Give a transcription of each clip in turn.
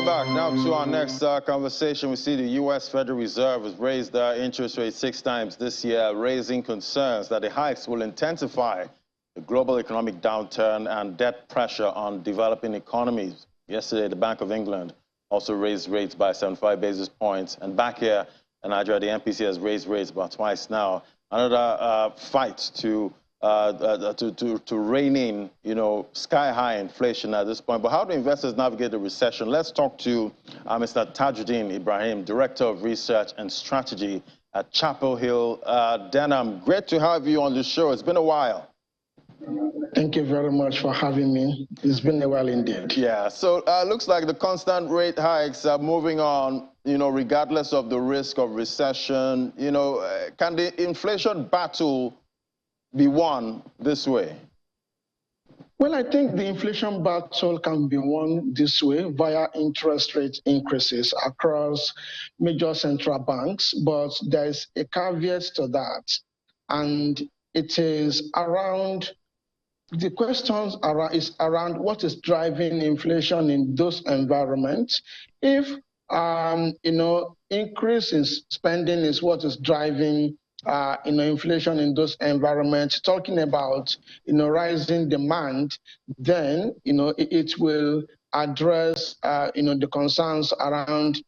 Welcome back. Now to our next conversation. We see the U.S. Federal Reserve has raised interest rates 6 times this year, raising concerns that the hikes will intensify the global economic downturn and debt pressure on developing economies. Yesterday, the Bank of England also raised rates by 75 basis points. And back here in Nigeria, the MPC has raised rates about twice now. Another fight to rein in, sky-high inflation at this point. But how do investors navigate the recession? Let's talk to Mr. Tajuddin Ibrahim, Director of Research and Strategy at Chapel Hill Denham. Great to have you on the show. It's been a while. Thank you very much for having me. It's been a while indeed. Yeah, so looks like the constant rate hikes are moving on, regardless of the risk of recession. Can the inflation battle be won this way? Well, I think the inflation battle can be won this way via interest rate increases across major central banks, but there's a caveat to that, and it is around the questions is around what is driving inflation in those environments. If increase in spending is what is driving inflation in those environments, talking about rising demand, then it will address the concerns around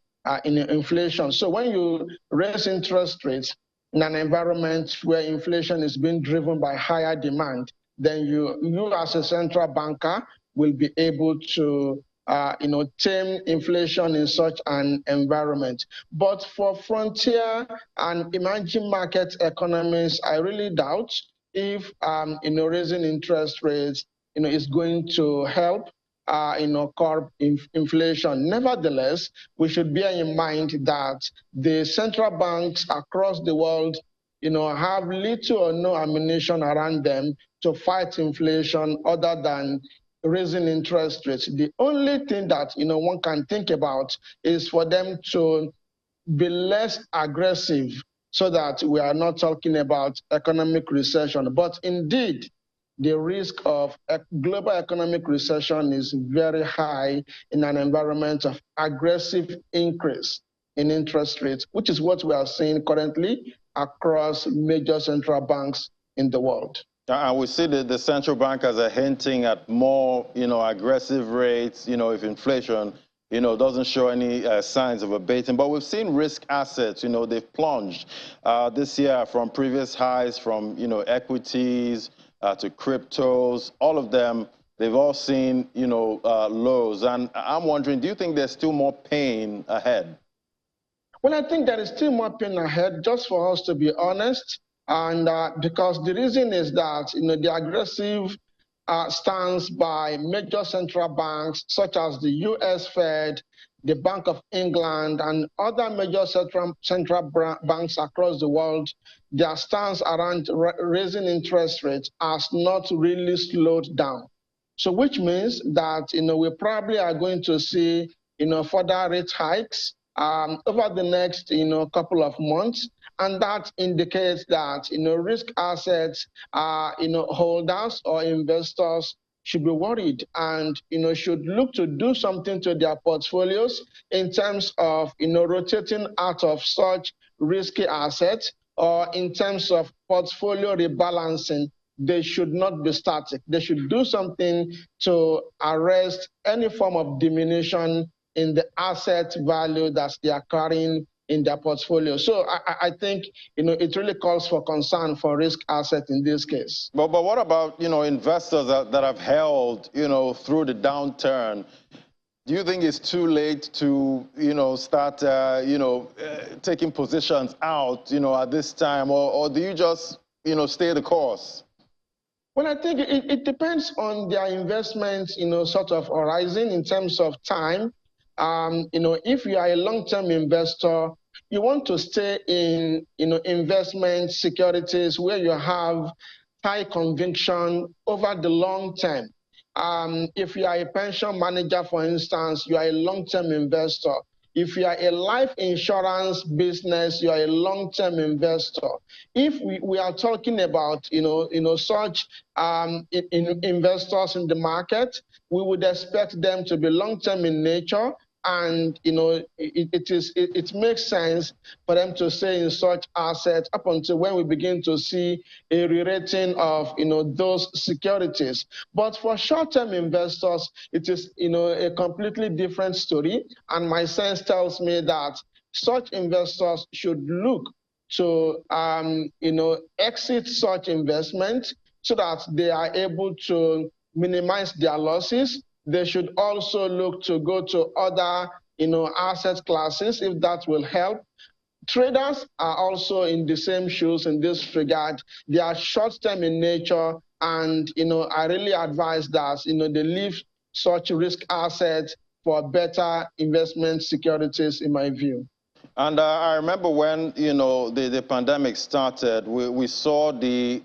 inflation. So when you raise interest rates in an environment where inflation is being driven by higher demand, then you as a central banker will be able to tame inflation in such an environment. But for frontier and emerging market economies, I really doubt if raising interest rates is going to help curb inflation. Nevertheless, we should bear in mind that the central banks across the world have little or no ammunition around them to fight inflation other than raising interest rates. The only thing that one can think about is for them to be less aggressive so that we are not talking about economic recession. But indeed, the risk of a global economic recession is very high in an environment of aggressive increase in interest rates, which is what we are seeing currently across major central banks in the world. And we see that the central bankers are hinting at more, aggressive rates, if inflation, doesn't show any signs of abating. But we've seen risk assets, they've plunged this year from previous highs, from, equities to cryptos, all of them, they've all seen, lows. And I'm wondering, do you think there's still more pain ahead? Well, I think there is still more pain ahead, just for us to be honest. And because the reason is that the aggressive stance by major central banks such as the U.S. Fed, the Bank of England, and other major central banks across the world, their stance around raising interest rates has not really slowed down. So which means that we probably are going to see further rate hikes over the next couple of months. And that indicates that risk assets holders or investors should be worried and should look to do something to their portfolios in terms of rotating out of such risky assets, or in terms of portfolio rebalancing. They should not be static. They should do something to arrest any form of diminution in the asset value that they are carrying in their portfolio. So I think it really calls for concern for risk assets in this case. But what about investors that have held through the downturn? Do you think it's too late to start taking positions out at this time, or do you just stay the course? Well, I think it depends on their investments sort of horizon in terms of time. If you are a long-term investor, you want to stay in, investment securities where you have high conviction over the long term. If you are a pension manager, for instance, you are a long-term investor. If you are a life insurance business, you are a long-term investor. If we are talking about, such investors in the market, we would expect them to be long-term in nature and it makes sense for them to stay in such assets up until when we begin to see a re-rating of those securities. But for short-term investors, it is a completely different story, and my sense tells me that such investors should look to exit such investment so that they are able to minimize their losses. They should also look to go to other asset classes if that will help. Traders are also in the same shoes in this regard. They are short-term in nature, and I really advise that they leave such risk assets for better investment securities, in my view. And I remember when the pandemic started, we saw the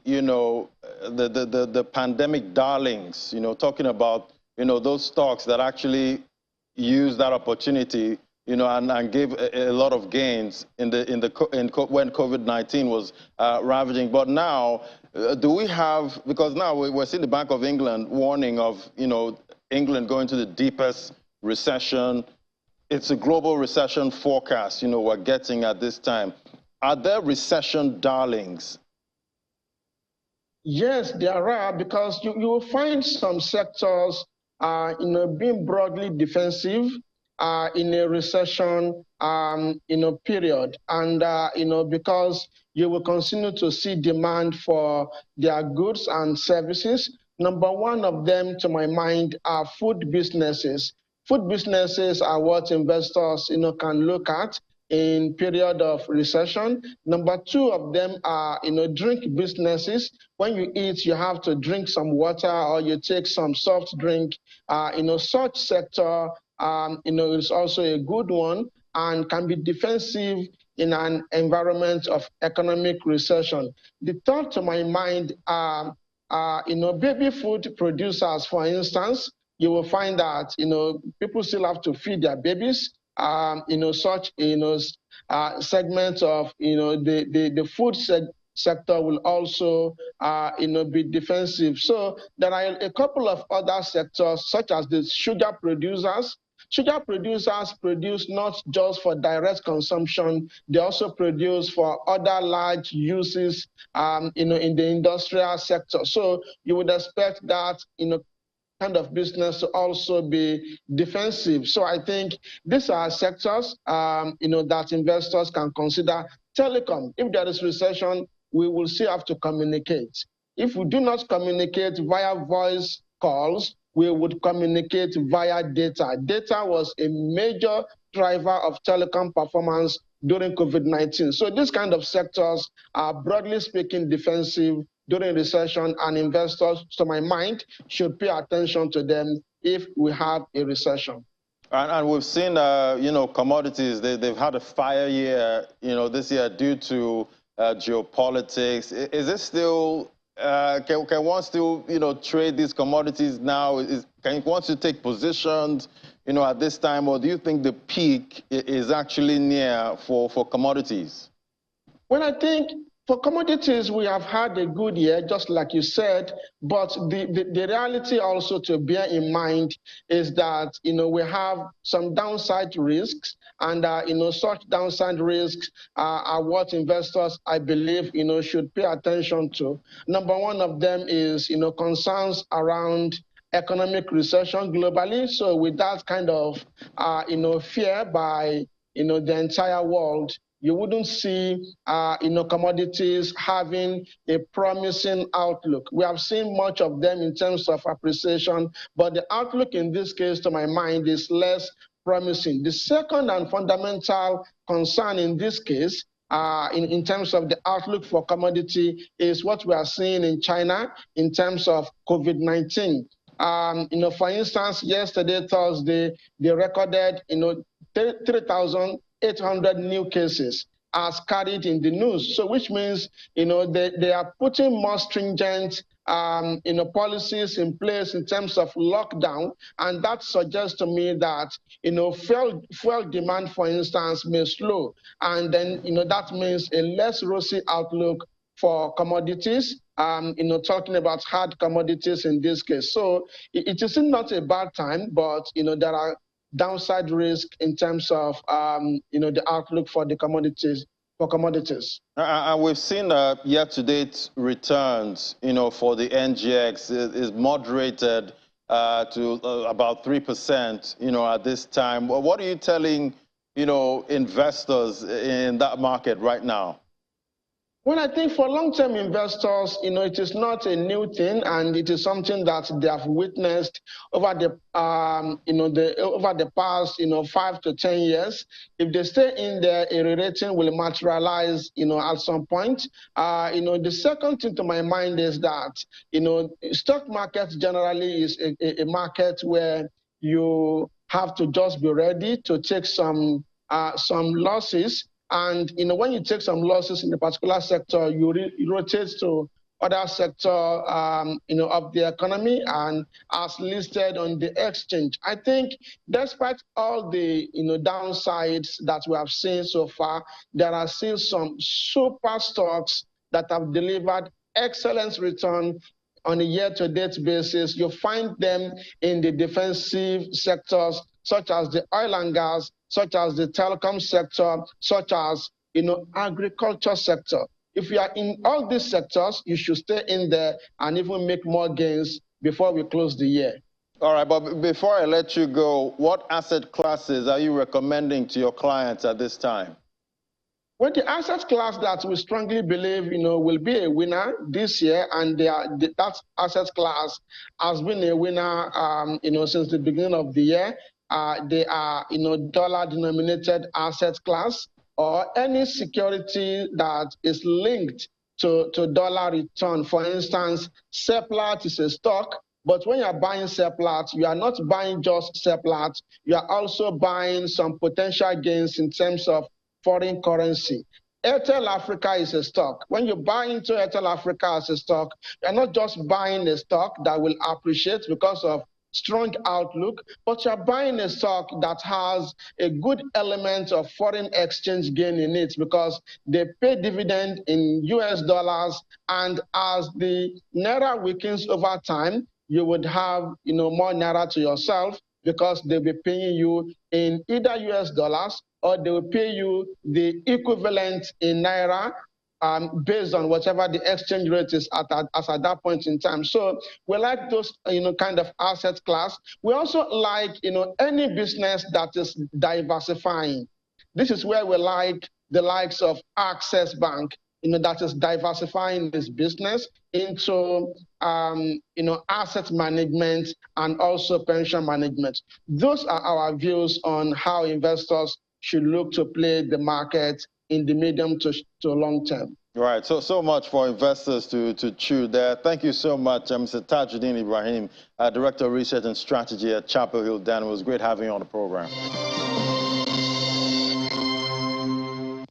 pandemic darlings, talking about those stocks that actually used that opportunity, and gave a lot of gains when COVID-19 was ravaging. But now, do we have, because now we're seeing the Bank of England warning of England going to the deepest recession. It's a global recession forecast, we're getting at this time. Are there recession darlings? Yes, there are, because you will find some sectors, being broadly defensive in a recession, period, and because you will continue to see demand for their goods and services. Number one of them, to my mind, are food businesses. Food businesses are what investors, can look at in period of recession. Number two of them are, drink businesses. When you eat, you have to drink some water or you take some soft drink. Such sector, is also a good one and can be defensive in an environment of economic recession. The third, to my mind, are, baby food producers, for instance. You will find that people still have to feed their babies. Such segments of the food sector will also be defensive. So there are a couple of other sectors, such as the sugar producers. Sugar producers produce not just for direct consumption; they also produce for other large uses, in the industrial sector. So you would expect that kind of business to also be defensive. So I think these are sectors, that investors can consider. Telecom, if there is recession, we will still have to communicate. If we do not communicate via voice calls, we would communicate via data. Data was a major driver of telecom performance during COVID-19. So these kind of sectors are, broadly speaking, defensive during recession, and investors, to my mind, should pay attention to them if we have a recession. And we've seen, commodities, they've had a fire year, this year due to geopolitics. Is it still, can one still, trade these commodities now? Can one still take positions, at this time? Or do you think the peak is actually near for commodities? Well, I think for commodities, we have had a good year, just like you said, but the reality also to bear in mind is that, we have some downside risks, and, such downside risks are what investors, I believe, should pay attention to. Number one of them is, concerns around economic recession globally. So with that kind of, fear by, the entire world, you wouldn't see, commodities having a promising outlook. We have seen much of them in terms of appreciation, but the outlook in this case, to my mind, is less promising. The second and fundamental concern in this case, in terms of the outlook for commodity, is what we are seeing in China in terms of COVID-19. For instance, yesterday, Thursday, they recorded, 3,800 new cases as carried in the news. So which means, they are putting more stringent, policies in place in terms of lockdown. And that suggests to me that, fuel demand, for instance, may slow. And then, that means a less rosy outlook for commodities, talking about hard commodities in this case. So it is not a bad time, but, there are downside risk in terms of the outlook for the commodities. And we've seen year-to-date returns, for the NGX is moderated to about 3%, at this time. What are you telling, investors in that market right now? Well, I think for long-term investors, it is not a new thing, and it is something that they have witnessed over the, over the past, 5 to 10 years. If they stay in there, a re-rating will materialize, at some point. The second thing to my mind is that, stock market generally is a market where you have to just be ready to take some losses. And when you take some losses in a particular sector, you rotate to other sector of the economy and as listed on the exchange. I think despite all the downsides that we have seen so far, there are still some super stocks that have delivered excellent return on a year-to-date basis. You find them in the defensive sectors, such as the oil and gas, such as the telecom sector, such as agriculture sector. If you are in all these sectors, you should stay in there and even make more gains before we close the year. All right, but before I let you go, what asset classes are you recommending to your clients at this time? Well, the asset class that we strongly believe, will be a winner this year, and that asset class has been a winner, since the beginning of the year. They are, dollar-denominated asset class, or any security that is linked to dollar return. For instance, Seplat is a stock, but when you are buying Seplat, you are not buying just Seplat. You are also buying some potential gains in terms of foreign currency. Airtel Africa is a stock. When you buy into Airtel Africa as a stock, you're not just buying a stock that will appreciate because of strong outlook, but you're buying a stock that has a good element of foreign exchange gain in it because they pay dividend in US dollars, and as the Naira weakens over time, you would have more Naira to yourself because they'll be paying you in either US dollars or they will pay you the equivalent in Naira based on whatever the exchange rate is at that point in time. So we like those kind of asset class. We also like any business that is diversifying. This is where we like the likes of Access Bank, that is diversifying this business into asset management and also pension management. Those are our views on how investors should look to play the market in the medium to long term. Right. So much for investors to chew there. Thank you so much, Mr. Tajuddin Ibrahim, Director of Research and Strategy at Chapel Hill Denham. It was great having you on the program.